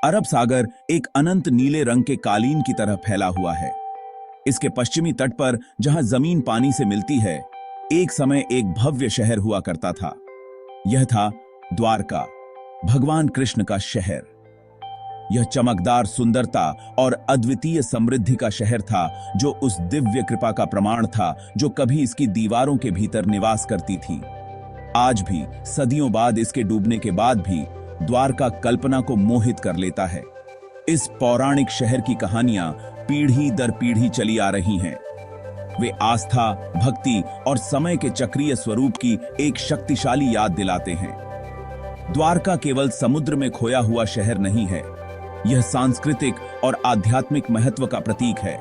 अरब सागर एक अनंत नीले रंग के कालीन की तरह फैला हुआ है। इसके पश्चिमी तट पर जहां जमीन पानी से मिलती है, एक समय एक भव्य शहर हुआ करता था। यह था द्वारका, भगवान कृष्ण का शहर। यह चमकदार सुंदरता और अद्वितीय समृद्धि का शहर था, जो उस दिव्य कृपा का प्रमाण था जो कभी इसकी दीवारों के भीतर निवास करती थी। आज भी, सदियों बाद इसके डूबने के बाद भी, द्वारका कल्पना को मोहित कर लेता है। इस पौराणिक शहर की कहानियां पीढ़ी दर पीढ़ी चली आ रही हैं। वे आस्था, भक्ति और समय के चक्रीय स्वरूप की एक शक्तिशाली याद दिलाते हैं। द्वारका केवल समुद्र में खोया हुआ शहर नहीं है, यह सांस्कृतिक और आध्यात्मिक महत्व का प्रतीक है।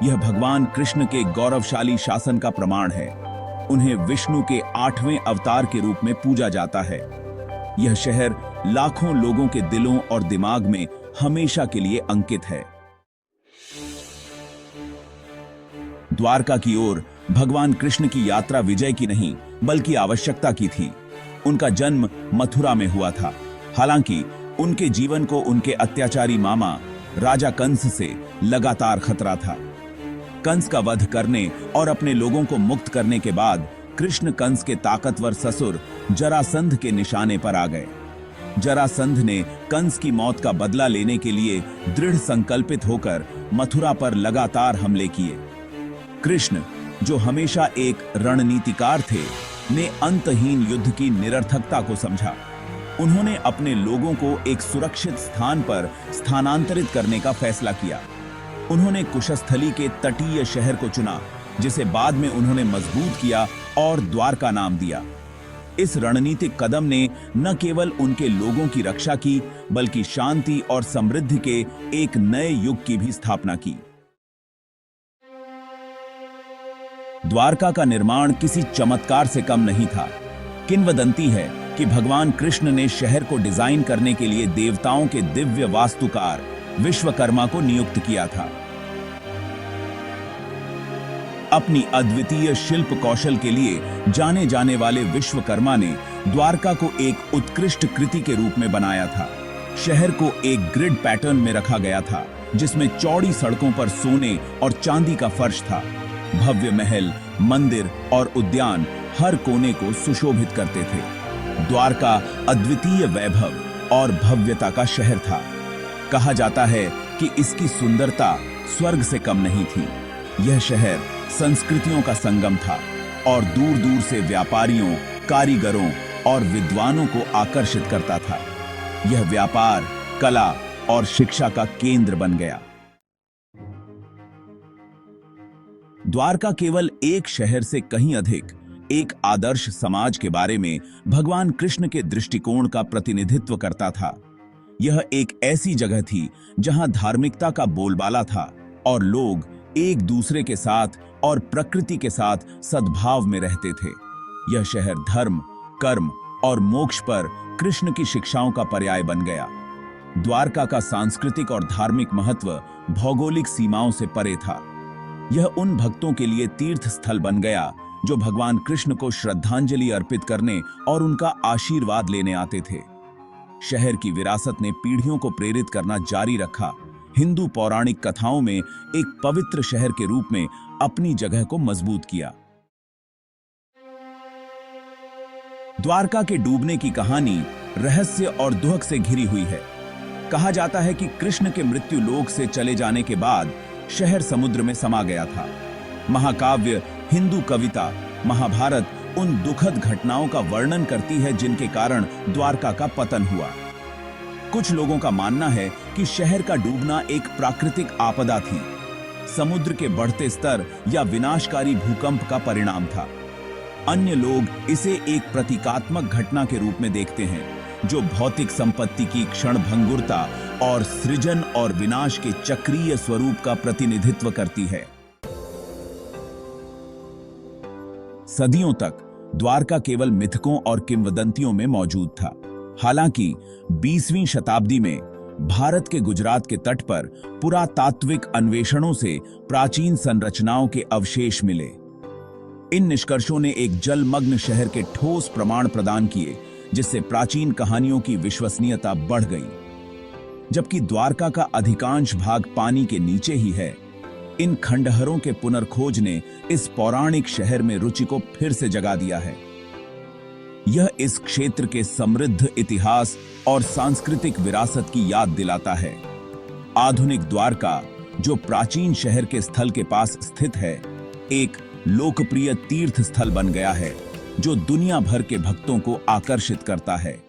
यह भगवान कृष्ण के गौरवशाली शासन का प्रमाण है। उन्हें विष्णु के 8वें अवतार के रूप में पूजा जाता है। यह शहर लाखों लोगों के दिलों और दिमाग में हमेशा के लिए अंकित है। द्वारका की ओर भगवान कृष्ण की यात्रा विजय की नहीं, बल्कि आवश्यकता की थी। उनका जन्म मथुरा में हुआ था। हालांकि उनके जीवन को उनके अत्याचारी मामा राजा कंस से लगातार खतरा था। कंस का वध करने और अपने लोगों को मुक्त करने के बाद कृष्ण कंस के ताकतवर ससुर जरासंध के निशाने पर आ गए। जरासंध ने कंस की मौत का बदला लेने के लिए दृढ़ संकल्पित होकर मथुरा पर लगातार हमले किए। कृष्ण, जो हमेशा एक रणनीतिकार थे, ने अंतहीन युद्ध की निरर्थकता को समझा। उन्होंने अपने लोगों को एक सुरक्षित स्थान पर स्थानांतरित करने का फैसला किया। उन्होंने कुशस्थली के तटीय शहर को चुना, जिसे बाद में उन्होंने मजबूत किया और द्वारका नाम दिया। इस रणनीतिक कदम ने न केवल उनके लोगों की रक्षा की, बल्कि शांति और समृद्धि के एक नए युग की भी स्थापना की। द्वारका का निर्माण किसी चमत्कार से कम नहीं था। किंवदंती है कि भगवान कृष्ण ने शहर को डिजाइन करने के लिए देवताओं के दिव्य वास्तुकार विश्वकर्मा को नियुक्त किया था। अपनी अद्वितीय शिल्प कौशल के लिए जाने जाने वाले विश्वकर्मा ने द्वारका को एक उत्कृष्ट कृति के रूप में बनाया था। शहर को एक ग्रिड पैटर्न में रखा गया था, जिसमें चौड़ी सड़कों पर सोने और चांदी का फर्श था। भव्य महल, मंदिर और उद्यान हर कोने को सुशोभित करते थे। द्वारका अद्वितीय वैभव और भव्यता का शहर था। कहा जाता है कि इसकी सुंदरता स्वर्ग से कम नहीं थी। यह शहर संस्कृतियों का संगम था और दूर दूर से व्यापारियों, कारीगरों और विद्वानों को आकर्षित करता था। यह व्यापार, कला और शिक्षा का केंद्र बन गया। द्वारका केवल एक शहर से कहीं अधिक एक आदर्श समाज के बारे में भगवान कृष्ण के दृष्टिकोण का प्रतिनिधित्व करता था। यह एक ऐसी जगह थी जहां धार्मिकता का बोलबाला था और लोग एक दूसरे के साथ और प्रकृति के साथ सद्भाव में रहते थे। यह शहर धर्म, कर्म और मोक्ष पर कृष्ण की शिक्षाओं का पर्याय बन गया। द्वारका का सांस्कृतिक और धार्मिक महत्व भौगोलिक सीमाओं से परे था। यह उन भक्तों के लिए तीर्थ स्थल बन गया जो भगवान कृष्ण को श्रद्धांजलि अर्पित करने और उनका आशीर्वाद लेने आते थे। शहर की विरासत ने पीढ़ियों को प्रेरित करना जारी रखा। हिंदू पौराणिक कथाओं में एक पवित्र शहर के रूप में अपनी जगह को मजबूत किया। द्वारका के डूबने की कहानी रहस्य और दुख से घिरी हुई है। कहा जाता है कि कृष्ण के मृत्यु लोक से चले जाने के बाद शहर समुद्र में समा गया था। महाकाव्य, हिंदू कविता, महाभारत उन दुखद घटनाओं का वर्णन करती है जिनके कारण द्वारका का पतन हुआ। कुछ लोगों का मानना है कि शहर का डूबना एक प्राकृतिक आपदा थी, समुद्र के बढ़ते स्तर या विनाशकारी भूकंप का परिणाम था। अन्य लोग इसे एक प्रतीकात्मक घटना के रूप में देखते हैं, जो भौतिक संपत्ति की क्षणभंगुरता और सृजन और विनाश के चक्रीय स्वरूप का प्रतिनिधित्व करती है। सदियों तक द्वारका केवल मिथकों और किंवदंतियों में मौजूद था। हालांकि 20वीं शताब्दी में भारत के गुजरात के तट पर पुरातात्विक अन्वेषणों से प्राचीन संरचनाओं के अवशेष मिले। इन निष्कर्षों ने एक जलमग्न शहर के ठोस प्रमाण प्रदान किए, जिससे प्राचीन कहानियों की विश्वसनीयता बढ़ गई। जबकि द्वारका का अधिकांश भाग पानी के नीचे ही है। इन खंडहरों के पुनर्खोज ने इस पौराणिक शहर में रुचि को फिर से जगा दिया है। यह इस क्षेत्र के समृद्ध इतिहास और सांस्कृतिक विरासत की याद दिलाता है। आधुनिक द्वारका, जो प्राचीन शहर के स्थल के पास स्थित है, एक लोकप्रिय तीर्थ स्थल बन गया है जो दुनिया भर के भक्तों को आकर्षित करता है।